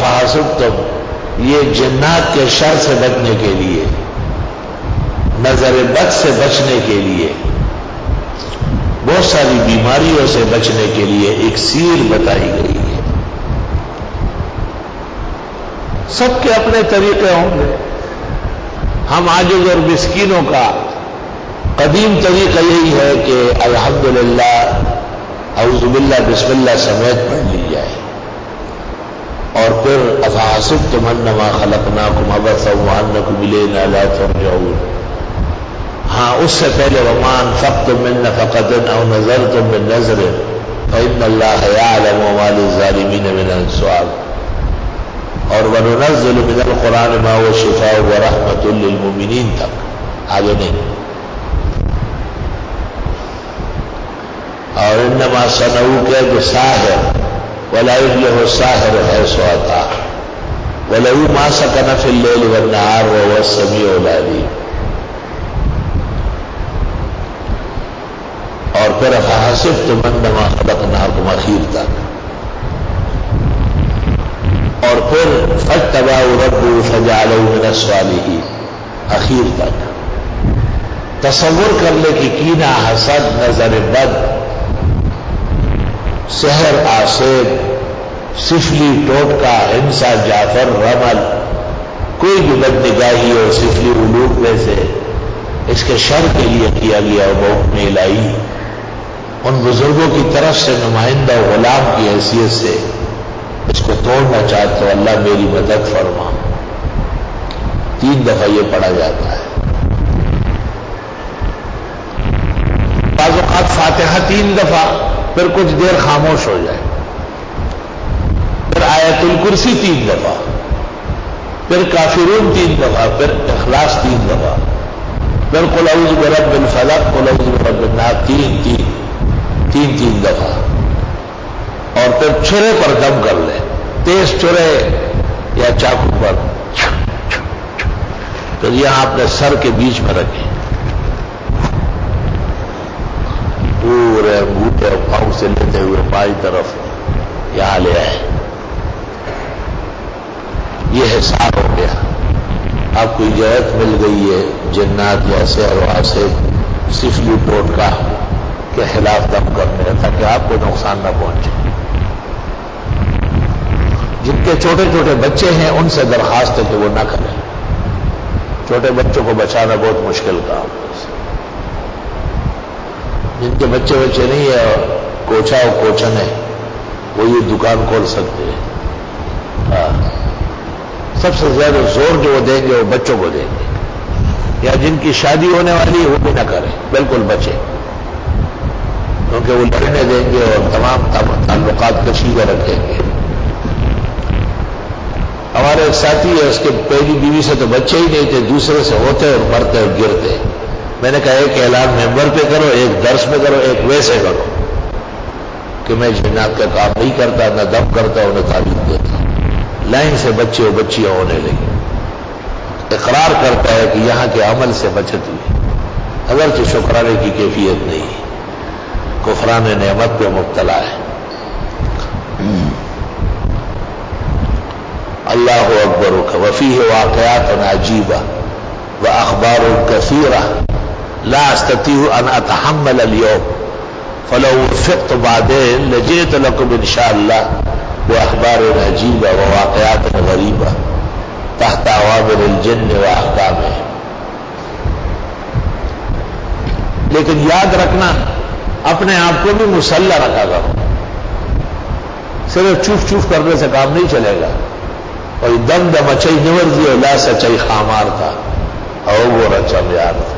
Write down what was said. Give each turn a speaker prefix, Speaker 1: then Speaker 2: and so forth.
Speaker 1: افحسبتم، یہ جنات کے شر سے بچنے کے لیے، نظر بد سے بچنے کے لیے، بہت ساری بیماریوں سے بچنے کے لیے ایک سیر بتائی گئی ہے۔ سب کے اپنے طریقے ہوں گے۔ ہم عاجز اور مسکینوں کا قدیم طریقہ یہی ہے کہ الحمدللہ اعوذ باللہ بسم اللہ سمیت پڑھ لی جائے، اور پھر افحسبتم انما خلقناکم عبثا وانکم الینا لا ترجعون۔ ہاں اس سے پہلے وما انفقتم من نفقۃ او نذرتم من نذر فإن اللہ یعلم ما للظالمین من انصار، اور وننزل من القرآن ما هو شفاء ورحمۃ للمؤمنین تک آگے نہیں۔ اور انما صنعوا کید ساحر ولا يفلح الساحر حيث اتى وله ما سكن في الليل والنهار وهو السميع العليم۔ اور پھر افحسبتم انما خلقناکم اخیر تک، اور پھر فاجتباه ربه فجعله من الصالحين اخیر تک۔ تصور کر لے کہ کینہ، حسد، نظر بد، سحر، آسیب، سفلی، ٹوٹکا، ہنسا، جعفر، رمل، کوئی بھی بدنگاہی اور سفلی علوم میں سے اس کے شر کے لیے کیا گیا اور بحکم الہی ان بزرگوں کی طرف سے نمائندہ غلام کی حیثیت سے اس کو توڑنا چاہتے ہو، اللہ میری مدد فرما۔ 3 دفعہ یہ پڑھا جاتا ہے۔ بعض اوقات فاتحہ 3 دفعہ، پھر کچھ دیر خاموش ہو جائے، پھر آیت الکرسی 3 دفعہ، پھر کافرون 3 دفعہ، پھر اخلاص 3 دفعہ، پھر قل اعوذ برب الفلق، قل اعوذ برب الناس 3 دفعہ، اور پھر چھرے پر دم کر لیں، تیز چھرے یا چاقو پر، پھر یہاں اپنے سر کے بیچ میں رکھیں، پورے انگوٹھے اور پاؤں سے لیتے ہوئے بائیں طرف یہاں لے آئے۔ یہ حساب ہو گیا، آپ کو اجازت مل گئی ہے جنات یا سحر و حاسد، سفلی ٹوٹکا کے خلاف دم کرنے، تاکہ آپ کو نقصان نہ پہنچے۔ جن کے چھوٹے چھوٹے بچے ہیں ان سے درخواست ہے کہ وہ نہ کریں، چھوٹے بچوں کو بچانا بہت مشکل کام ہے۔ جن کے بچے نہیں ہے، کوچا اور کوچن ہے، وہ یہ دکان کھول سکتے ہیں۔ سب سے زیادہ زور جو وہ دیں گے وہ بچوں کو دیں گے، یا جن کی شادی ہونے والی ہے وہ بھی نہ کریں، بالکل بچے، کیونکہ وہ لڑنے دیں گے اور تمام تعلقات کشیدہ رکھیں گے۔ ہمارے ایک ساتھی ہے، اس کے پہلی بیوی سے تو بچے ہی نہیں تھے، دوسرے سے ہوتے اور مرتے اور گرتے۔ میں نے کہا ایک اعلان ممبر پہ کرو، ایک درس میں کرو، ایک ویسے کرو کہ میں جنات کا کام نہیں کرتا، نہ دم کرتا اور نہ تعلیم دیتا۔ لائن سے بچے اور بچیاں ہونے لگی، اقرار کرتا ہے کہ یہاں کے عمل سے بچت ہوئی، اگرچہ شکرانے کی کیفیت نہیں، کفران نعمت پہ مبتلا ہے۔ اللہ اکبر وفیہ واقعات عجیبہ واخبار کثیرہ لا استطيع ان اتحمل اليوم فلو وفقت بعدين لجئت لكم ان شاء الله باخبار عجیبہ وواقعات غریبہ تحت اوامر الجن واحکامہ۔ لیکن یاد رکھنا، اپنے آپ کو بھی مسلح رکھا کرو، صرف چوف چوف کرنے سے کام نہیں چلے گا۔ اور دم دم اچھائی نورزی اور لا سچائی خامار تھا اور وہ رچا بیار تھا۔